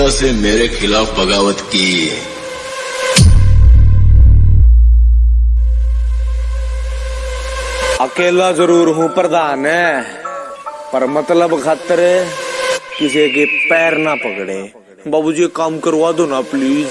Media से मेरे खिलाफ बगावत की। अकेला जरूर हूँ प्रधान है, पर मतलब खातर किसी के पैर ना पकड़े। बाबूजी काम करवा दो ना प्लीज।